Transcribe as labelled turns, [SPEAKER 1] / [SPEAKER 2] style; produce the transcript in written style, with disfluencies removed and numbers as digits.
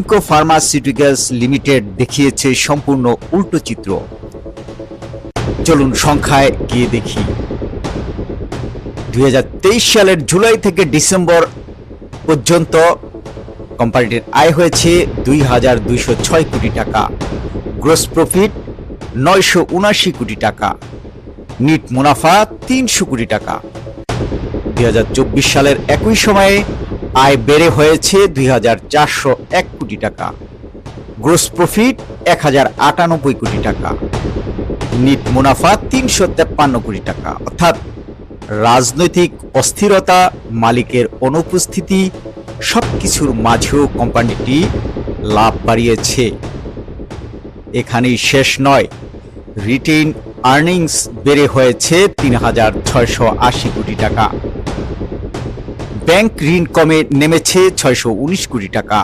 [SPEAKER 1] সিমকো pharmaceuticals limited দেখিয়েছে সম্পূর্ণ উল্টো চিত্র। চলুন সংখ্যায় গিয়ে দেখি। 2023 সালের জুলাই থেকে ডিসেম্বর পর্যন্ত কোম্পানিটির আয় হয়েছে 2,206 কোটি টাকা, গ্রস প্রফিট 979 কোটি টাকা, নিট মুনাফা 300 কোটি টাকা। 2024 সালের একই সময়ে আয় বেড়ে হয়েছে 2,401 কোটি টাকা, গ্রস প্রফিট 1,098 কোটি টাকা, নিট মুনাফা 353 কোটি টাকা। অর্থাৎ রাজনৈতিক অস্থিরতা, মালিকের অনুপস্থিতি সবকিছুর মাঝেও কোম্পানিটি লাভ বাড়িয়েছে। এখানেই শেষ নয়, রিটেইন আর্নিংস বেড়ে হয়েছে 3,680 কোটি টাকা, ব্যাংক ঋণ কমে নেমেছে 619 কোটি টাকা।